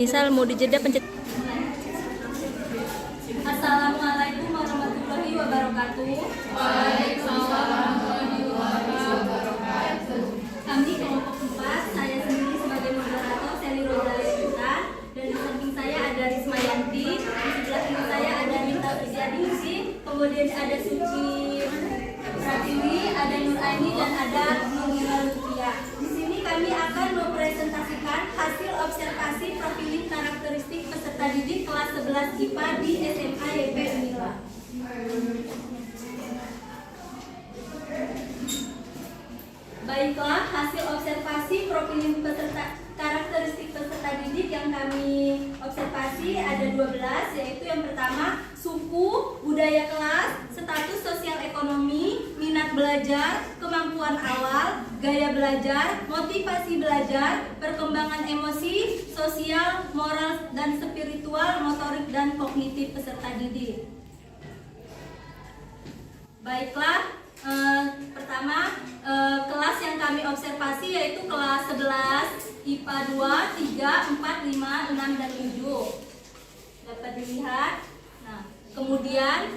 Misal mau dijeda pencet. Assalamualaikum warahmatullahi wabarakatuh. Waalaikumsalam warahmatullahi wabarakatuh. Kami kelompok 4, saya sendiri sebagai moderator Seli Rosalia, dan di samping saya ada Risma Yanti, di sebelah kiri saya ada Nita Fisyadisi, kemudian ada Suci Pratiwi, ada Nur Aini, dan ada Nurila Lutfia. Di sini kami akan mempresentasikan hasil observasi profiling karakteristik peserta didik kelas 11 IPA di SMA YP Unila. Baiklah, hasil observasi profiling peserta karakteristik peserta didik yang kami observasi ada 12, yaitu yang pertama suku, budaya kelas, status sosial ekonomi, minat belajar, kemampuan awal, gaya belajar, motivasi belajar, perkembangan emosi, sosial, moral dan spiritual, motorik dan kognitif peserta didik. Baiklah, pertama kelas yang kami observasi yaitu kelas 11 IPA 2, 3, 4, 5, 6, dan 7. Dapat dilihat. Nah, kemudian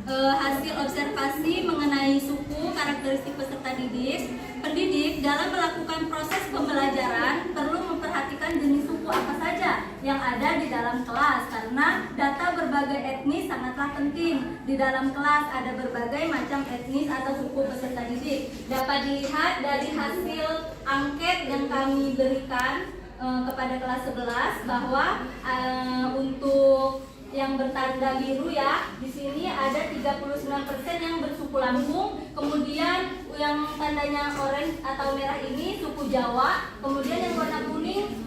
hasil observasi mengenai suku karakteristik peserta didik. Pendidik dalam melakukan proses pembelajaran perlu memperhatikan jenis suku apa saja yang ada di dalam kelas, karena data berbagai etnis sangatlah penting. Di dalam kelas ada berbagai macam etnis atau suku peserta didik. Dapat dilihat dari hasil angket yang kami berikan kepada kelas 11 bahwa untuk yang bertanda biru ya, di sini ada 39% yang bersuku Lampung, kemudian yang tandanya orange atau merah ini suku Jawa, kemudian yang warna kuning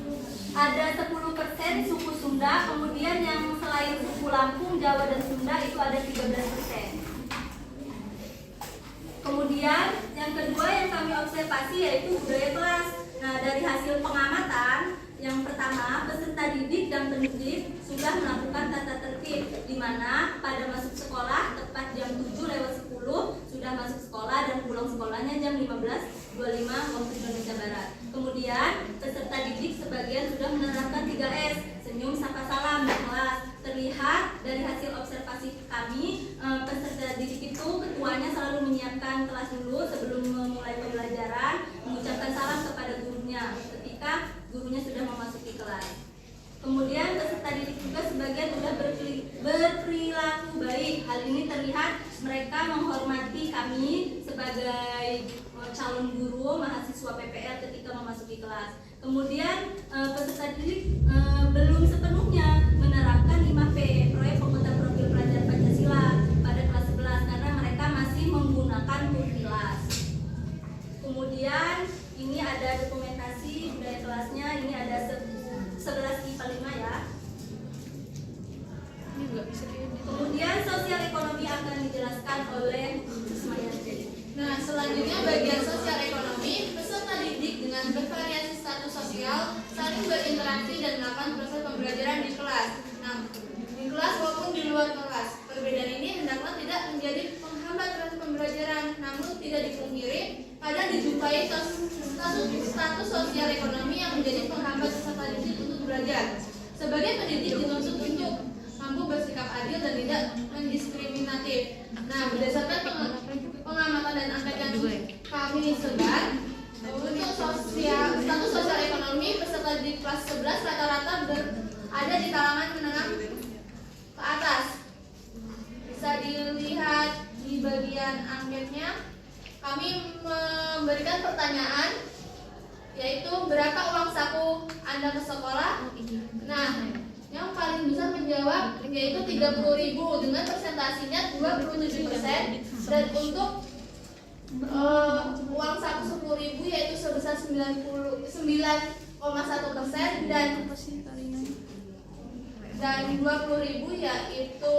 ada 10% suku Sunda, kemudian yang selain suku Lampung, Jawa dan Sunda itu ada 13%. Kemudian yang kedua yang kami observasi yaitu budaya kelas. Nah, dari hasil pengamatan, yang pertama, peserta didik dan pendidik sudah melakukan tata tertib, di mana pada masuk sekolah tepat jam 7:10 sudah masuk sekolah dan pulang sekolahnya jam 15:25 waktu Indonesia Barat. Kemudian peserta didik sebagian sudah menerapkan 3S, senyum, sapa, salam di kelas. Terlihat dari hasil observasi kami, peserta didik itu ketuanya selalu menyiapkan kelas dulu sebelum memulai pembelajaran, mengucapkan salam kepada gurunya ketika gurunya sudah memasuki kelas. Kemudian peserta didik juga sebagian sudah berperilaku baik. Hal ini terlihat mereka menghormati kami sebagai calon guru mahasiswa PPL ketika memasuki kelas. Kemudian peserta didik belum sepenuhnya menerapkan 5P, proyek penguatan profil pelajar Pancasila pada kelas 11 karena mereka masih menggunakan Turkilas. Kemudian ini ada dokumentasi budaya kelasnya, ini ada 11 IPA 5 ya. Kemudian sosial ekonomi akan dijelaskan oleh Risma Yanti. Nah, selanjutnya bagian sosial ekonomi, peserta didik dengan bervariasi status sosial saling berinteraksi dan melakukan proses pembelajaran di kelas. Nah, di kelas maupun di luar kelas. Perbedaan ini hendaknya tidak menjadi penghambat proses pembelajaran, namun tidak dipungkiri kadang dijumpai status sosial ekonomi yang menjadi penghambat peserta didik untuk belajar. Sebagai pendidik dituntut untuk mampu bersikap adil dan tidak mendiskriminatif. Nah, berdasarkan pengamatan dan angket yang kami sebar, untuk status sosial ekonomi peserta di kelas 11 rata-rata ada di kalangan menengah ke atas. Bisa dilihat di bagian angketnya, kami memberikan pertanyaan, yaitu berapa uang saku Anda ke sekolah? Nah, yang paling bisa menjawab yaitu 30.000 dengan persentasinya 27%, dan untuk uang saku 10.000 yaitu sebesar 9,1%, dan 20.000 yaitu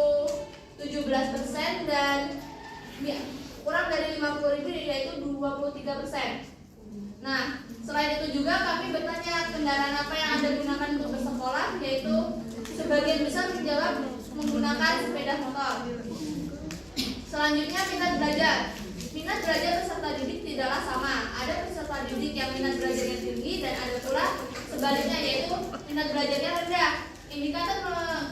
17%, dan ya, kurang dari 50.000 yaitu 23%. Nah, selain itu juga kami bertanya kendaraan apa yang Anda gunakan untuk bersekolah, yaitu sebagian besar menjawab menggunakan sepeda motor. Selanjutnya minat belajar. Minat belajar peserta didik tidaklah sama. Ada peserta didik yang minat belajarnya tinggi dan ada pula sebaliknya yaitu minat belajarnya rendah.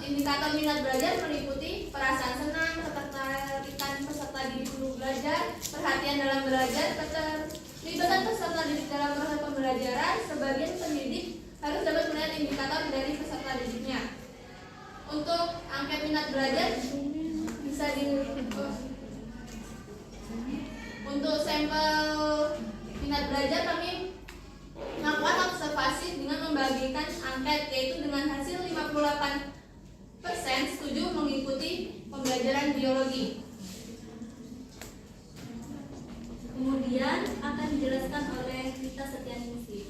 Indikator minat belajar meliputi perasaan senang, ketertarikan peserta didik guru belajar, perhatian dalam belajar, keterlibatan peserta didik dalam proses pembelajaran. Sebagian pendidik harus dapat melihat indikator dari peserta didiknya. Untuk angket minat belajar bisa untuk sampel minat belajar kami melakukan observasi dengan membagikan angket, yaitu dengan hasil 58% setuju mengikuti pembelajaran biologi. Kemudian akan dijelaskan oleh Rita Setianingsih.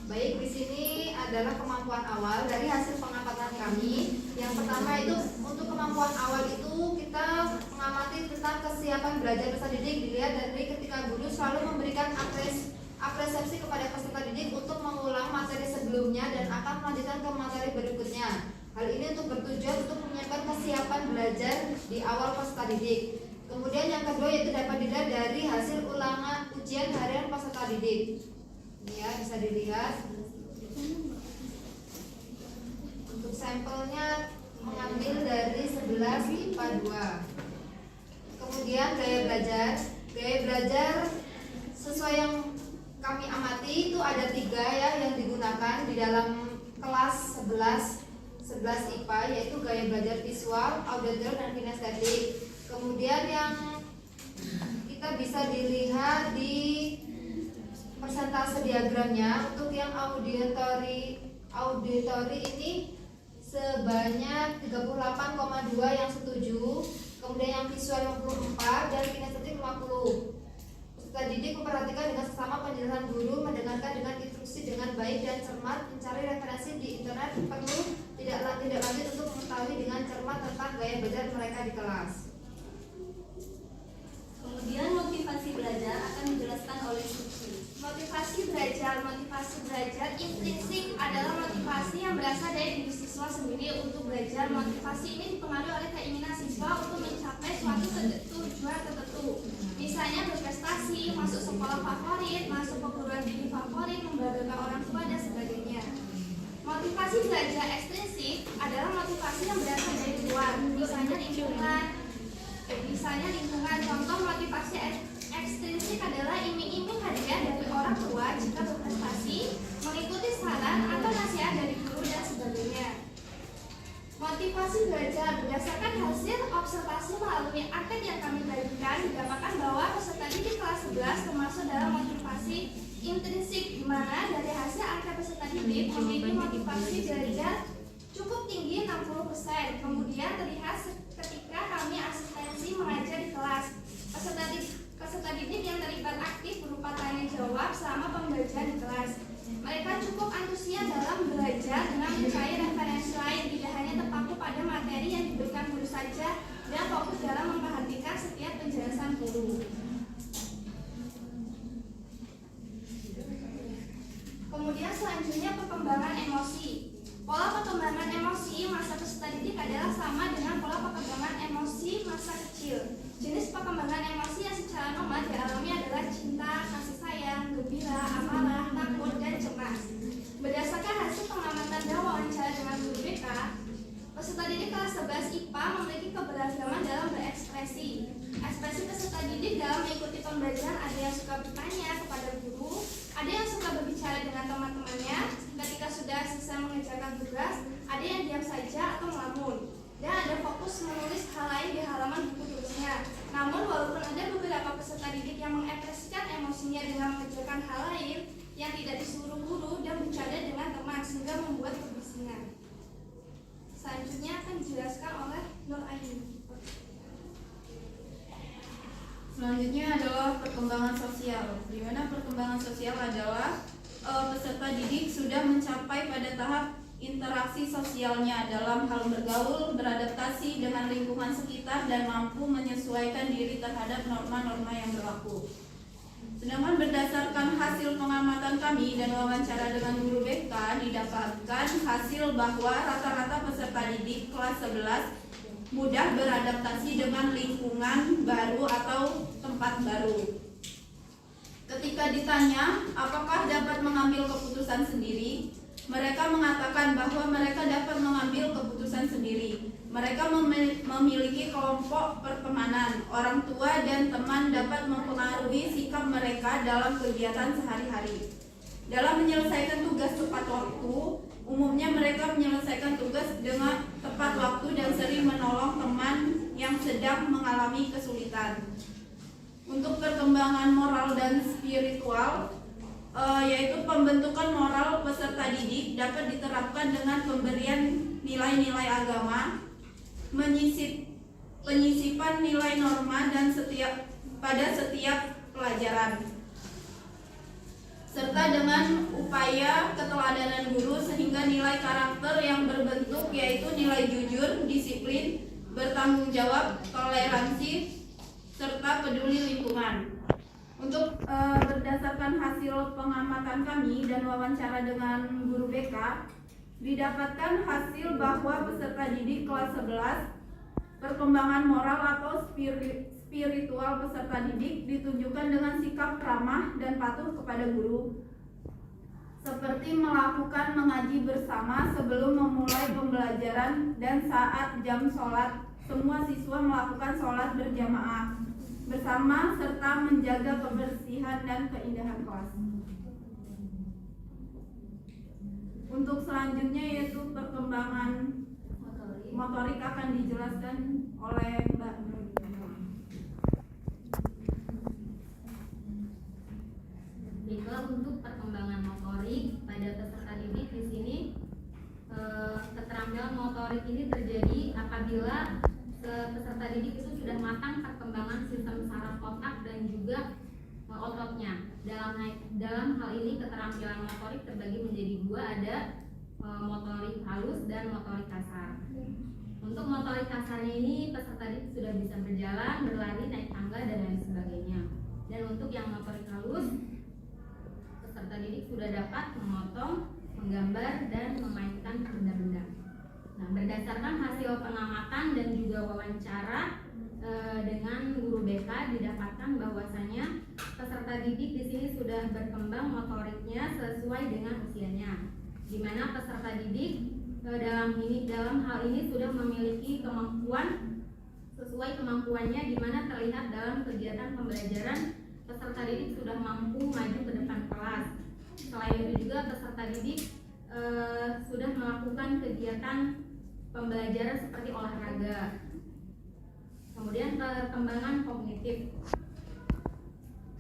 Baik, di sini adalah kemampuan awal dari hasil pengamatan kami. Yang pertama itu untuk kemampuan awal itu kita mengamati tentang kesiapan belajar peserta didik, dilihat dari ketika guru selalu memberikan apresiasi kepada peserta didik untuk mengulang materi sebelumnya dan akan melanjutkan ke materi berikutnya. Hal ini untuk bertujuan untuk menyiapkan kesiapan belajar di awal peserta didik. Kemudian yang kedua yaitu dapat dilihat dari hasil ulangan ujian harian peserta didik. Ini ya, bisa dilihat. Untuk sampelnya mengambil dari 11 IPA 2. Kemudian gaya belajar sesuai yang kami amati itu ada 3 ya yang digunakan di dalam kelas 11 IPA, yaitu gaya belajar visual, auditor, dan kinestetik. Kemudian yang kita bisa dilihat di persentase diagramnya, untuk yang auditory ini sebanyak 38,2 yang setuju, kemudian yang visual 54 dan kinestetik 50. Peserta didik memperhatikan dengan sesama penjelasan guru, mendengarkan dengan instruksi dengan baik dan cermat, mencari referensi di internet, perlu tidak lanjut untuk mengetahui dengan cermat tentang gaya belajar mereka di kelas. Kemudian motivasi belajar akan dijelaskan oleh Suci. Motivasi belajar intrinsik adalah motivasi yang berasal dari diri siswa sendiri untuk belajar. Motivasi ini dipengaruhi oleh keinginan siswa untuk mencapai suatu tujuan tertentu. Misalnya berprestasi, masuk sekolah favorit, masuk perguruan tinggi favorit, membanggakan orang tua, dan sebagainya. Motivasi belajar ekstrinsik adalah motivasi yang berasal dari luar, misalnya lingkungan. Contoh motivasi ekstrinsik adalah iming-iming hadiah dari orang tua jika berprestasi, mengikuti saran atau nasihat dari guru, dan sebagainya. Motivasi belajar berdasarkan hasil observasi melalui angket yang kami bagikan, didapatkan bahwa peserta didik kelas 11 termasuk dalam motivasi intrinsik, di mana dari hasil angket peserta didik memiliki motivasi belajar cukup tinggi 60%. Kemudian terlihat ketika kami asistensi mengajar di kelas, peserta didik yang terlibat aktif berupa tanya jawab selama pembelajaran di kelas. Mereka cukup antusias dalam belajar dengan mencari referensi lain, tidak hanya terpaku pada materi yang diberikan guru saja, dan fokus dalam memperhatikan setiap penjelasan guru. Kemudian selanjutnya perkembangan emosi. Pola perkembangan emosi masa peserta didik adalah sama dengan pola perkembangan emosi masa kecil. Jenis perkembangan emosi yang secara normal dialami adalah cinta, kasih sayang, gembira, amarah, takut, dan cemas. Berdasarkan hasil pengamatan dan wawancara dengan guru BK, peserta didik kelas 11 IPA memiliki keberagaman dalam berekspresi. Ekspresi peserta didik dalam mengikuti pembelajaran ada yang suka bertanya kepada guru, ada yang suka berbicara dengan teman-temannya ketika sudah selesai mengerjakan tugas, ada yang diam saja atau melamun, dan ada fokus menulis hal lain di halaman buku tulisnya. Namun walaupun ada beberapa peserta didik yang mengekspresikan emosinya dengan mengerjakan hal lain yang tidak disuruh guru dan bercanda dengan teman sehingga membuat kebisingan. Selanjutnya akan dijelaskan oleh Nur Aini. Selanjutnya adalah perkembangan sosial, di mana perkembangan sosial adalah peserta didik sudah mencapai pada tahap interaksi sosialnya dalam hal bergaul, beradaptasi dengan lingkungan sekitar, dan mampu menyesuaikan diri terhadap norma-norma yang berlaku. Sedangkan berdasarkan hasil pengamatan kami dan wawancara dengan guru BK, didapatkan hasil bahwa rata-rata peserta didik kelas 11 mudah beradaptasi dengan lingkungan baru atau tempat baru. Ketika ditanya apakah dapat mengambil keputusan sendiri, mereka mengatakan bahwa mereka dapat mengambil keputusan sendiri. Mereka memiliki kelompok pertemanan, orang tua dan teman dapat mempengaruhi sikap mereka dalam kegiatan sehari-hari. Dalam menyelesaikan tugas tepat waktu, umumnya mereka menyelesaikan tugas dengan tepat waktu dan sering menolong teman yang sedang mengalami kesulitan. Untuk perkembangan moral dan spiritual, yaitu pembentukan moral peserta didik dapat diterapkan dengan pemberian nilai-nilai agama, penyisipan nilai norma dan pada setiap pelajaran, serta dengan upaya keteladanan guru sehingga nilai karakter yang berbentuk yaitu nilai jujur, disiplin, bertanggung jawab, toleransi, serta peduli lingkungan. Untuk berdasarkan hasil pengamatan kami dan wawancara dengan guru BK, didapatkan hasil bahwa peserta didik kelas 11 perkembangan moral atau spiritual peserta didik ditunjukkan dengan sikap ramah dan patuh kepada guru, seperti melakukan mengaji bersama sebelum memulai pembelajaran dan saat jam sholat semua siswa melakukan sholat berjamaah bersama serta menjaga kebersihan dan keindahan kelas. Untuk selanjutnya yaitu perkembangan motorik akan dijelaskan oleh Mbak Nur. Baiklah, untuk perkembangan motorik pada peserta didik di sini, keterampilan motorik ini terjadi apabila peserta didik itu sudah matang perkembangan sistem saraf otak dan juga ototnya. Dalam hal ini keterampilan motorik terbagi menjadi dua, ada motorik halus dan motorik kasar. Untuk motorik kasarnya ini peserta didik sudah bisa berjalan, berlari, naik tangga dan lain sebagainya. Dan untuk yang motorik halus, peserta didik sudah dapat memotong, menggambar dan memainkan benda-benda. Nah, berdasarkan hasil pengamatan dan juga wawancara dengan guru BK, didapatkan bahwasanya peserta didik di sini sudah berkembang motoriknya sesuai dengan usianya, di mana peserta didik dalam hal ini sudah memiliki kemampuan sesuai kemampuannya, di mana terlihat dalam kegiatan pembelajaran peserta didik sudah mampu maju ke depan kelas. Selain itu juga peserta didik sudah melakukan kegiatan pembelajaran seperti olahraga. Kemudian perkembangan kognitif.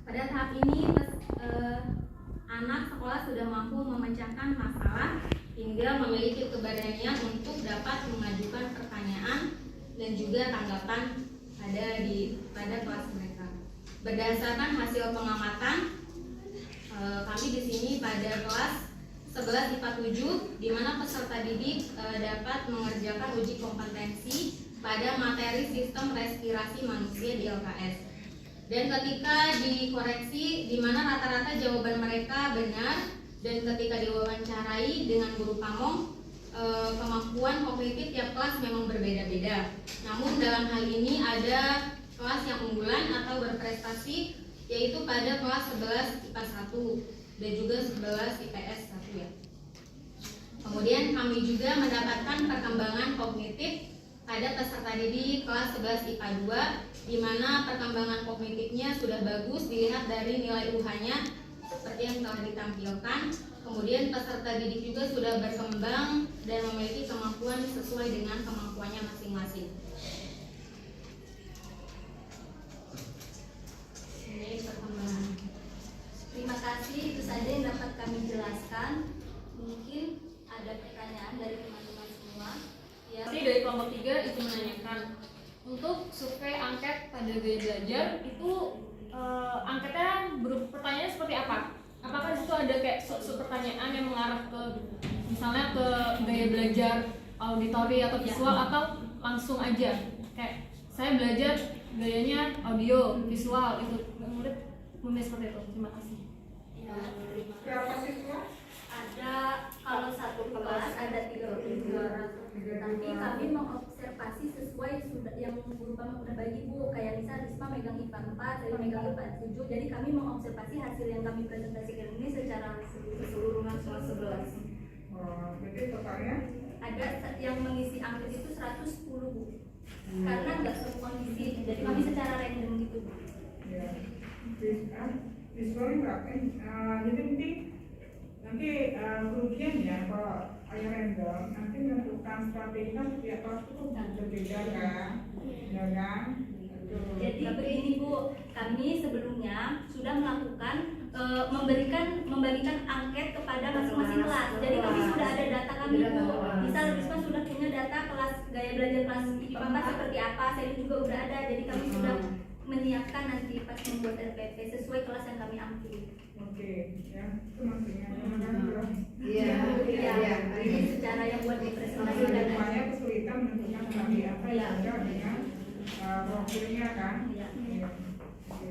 Pada tahap ini anak sekolah sudah mampu memecahkan masalah hingga memiliki keberanian untuk dapat mengajukan pertanyaan dan juga tanggapan pada kelas mereka. Berdasarkan hasil pengamatan kami di sini pada kelas 11 IPA 7, di mana peserta didik dapat mengerjakan uji kompetensi pada materi sistem respirasi manusia di LKS. Dan ketika dikoreksi, di mana rata-rata jawaban mereka benar, dan ketika diwawancarai dengan guru pamong, kemampuan kognitif tiap kelas memang berbeda-beda. Namun dalam hal ini ada kelas yang unggulan atau berprestasi, yaitu pada kelas 11 IPA 1 dan juga 11 IPS 1 ya. Kemudian kami juga mendapatkan perkembangan kognitif pada peserta didik kelas 11 IPA 2, di mana perkembangan kognitifnya sudah bagus dilihat dari nilai UH-nya seperti yang telah ditampilkan. Kemudian peserta didik juga sudah berkembang dan memiliki kemampuan sesuai dengan kemampuannya masing-masing. Ini perkembangan. Terima kasih, itu saja yang dapat kami jelaskan. Mungkin ada pertanyaan dari teman-teman semua. Ya. Jadi dari kelompok 3 itu menanyakan untuk survei angket pada gaya belajar itu angketnya pertanyaannya seperti apa? Apakah di situ ada kayak pertanyaan yang mengarah ke misalnya ke gaya belajar auditori atau visual, atau langsung aja kayak saya belajar gayanya audio visual, itu murid memilih seperti itu? Terima kasih. Berapa siswa? Ada, kalau satu kelas ada 32, tapi kami mengobservasi sesuai yang guru kami udah bagi Bu, kayak misal Risma megang IPA 4, saya megang IPA 7. Jadi kami mengobservasi hasil yang kami presentasikan ini secara keseluruhan kelas 11. Oh, jadi totalnya Ada yang mengisi angket itu 110 Bu. Karena nggak semua kondisi, jadi kami secara random gitu Bu. ya di scoring berapa? Jadi nanti kerugian ya kalau ayah random nanti menentukan strategi kan setiap kelas itu berbeda kan, ya kan? Jadi begini Bu, kami sebelumnya sudah melakukan membagikan angket kepada masing-masing kelas. Jadi kami sudah ada data kami Bu. Misal Risma sudah punya data kelas gaya belajar kelas IPA 4 seperti apa, saya juga udah ada. Jadi kami sudah menyiapkan nanti pas membuat RPP sesuai kelas yang kami ambil. Oke, ya itu maksudnya kan belum. Iya. Ini secara yang buat dipresentasikan. Supaya kesulitan menentukan strategi apa yang ada dengan profilnya kan? Iya. Oke.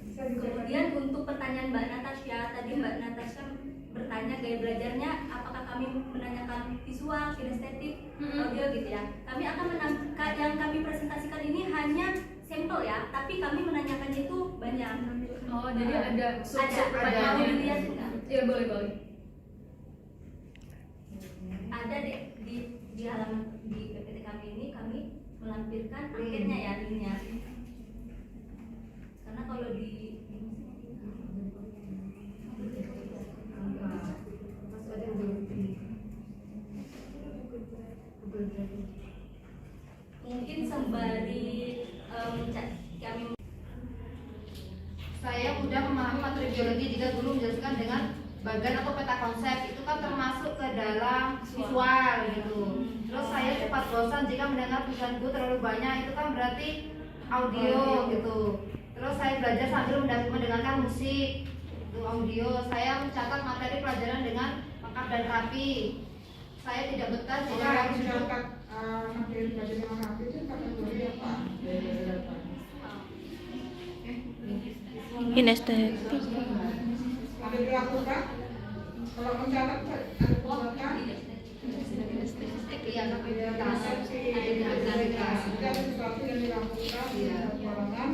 Bisa Kemudian untuk pertanyaan Mbak Natasha, tadi Mbak Natasha bertanya gaya belajarnya apakah kami menanyakan visual, kinestetik, audio gitu ya. Kami akan yang kami presentasikan ini hanya sampel ya, tapi kami menanyakannya itu banyak. Oh, jadi ada Mau pertanyaannya. dilihat enggak? Iya, boleh. Ada di halaman di PPT kami ini kami melampirkan anketnya ya, linknya. Karena kalau di mungkin sembari kami Saya mudah memahami materi biologi jika guru menjelaskan dengan bagan atau peta konsep. Itu kan termasuk ke dalam visual gitu. Terus saya cepat bosan jika mendengar tulisan guru terlalu banyak. Itu kan berarti audio gitu. Terus saya belajar sambil mendengarkan musik, itu audio. Saya mencatat materi pelajaran dengan lengkap dan rapi. Saya tidak betah jika Kalau harus duduk. mencatat materi pelajaran yang rapi itu kategori apa? Kinestetik. Ada dilakukan? Kalau mencatat ada dilakukan? Iya, aktivitas. Ada sesuatu yang dilakukan di golongan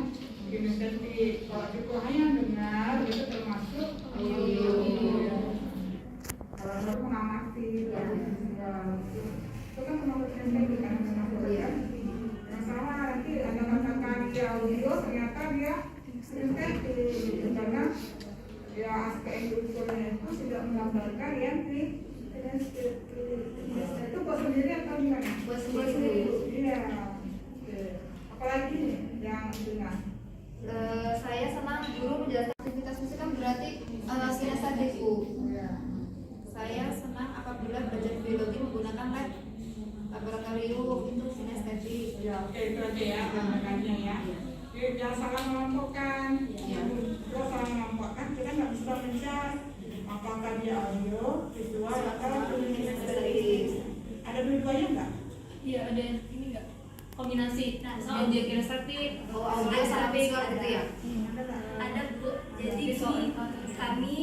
kinestetik. Kalau itu hanya dengar itu termasuk audio. Kalau baru mengamati itu kan termasuk kinestetik kan termasuk ya. Yang salah nanti ada katakan di audio ternyata dia kinestetik karena ya aspek kulturnya itu sudah menggambarkan yang kinestetik. Itu buat sendiri atau gimana? Buat sendiri. Iya. Apalagi nih yang dengar. Saya senang guru menjelaskan aktivitas musik kan berarti kinestetik Bu. Saya senang apabila belajar biologi menggunakan lab laboratorium itu kinestetik. Ya, oke itu aja ya gambarannya ya. Oke, jangan salah mengelompokkan. Kalau salah mengelompokkan kita nggak bisa mencari apakah dia audio, visual atau kinestetik. Ada dua-duanya nggak? Iya, ada ini enggak? Kombinasi. Nah, Yang dia kinestetik, Audio sama visual gitu ya. ada Bu. Jadi gini, kami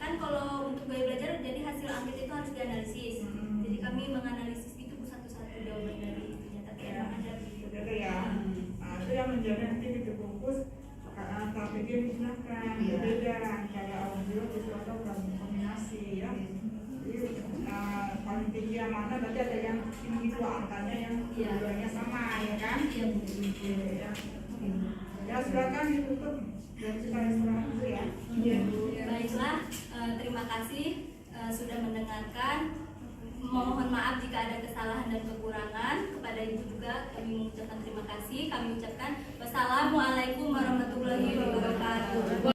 kan kalau untuk gaya belajar jadi hasil angket itu harus dianalisis. Jadi kami menganalisis itu satu-satu jawaban dari itunya, tapi emang ada Betul ya. Nah, itu yang menjadi nanti di fokus karena strategi digunakan berbeda antara audio, visual atau kombinasi ya. Jadi paling tinggi yang mana berarti ada yang tinggi dua angkanya yang keduanya sama ya kan? Iya Bu. Ya. Ya silakan ditutup dari saya dulu ya. Baiklah, terima kasih sudah mendengarkan. Mohon maaf jika ada kesalahan dan kekurangan. Kepada Ibu juga kami mengucapkan terima kasih. Kami ucapkan wassalam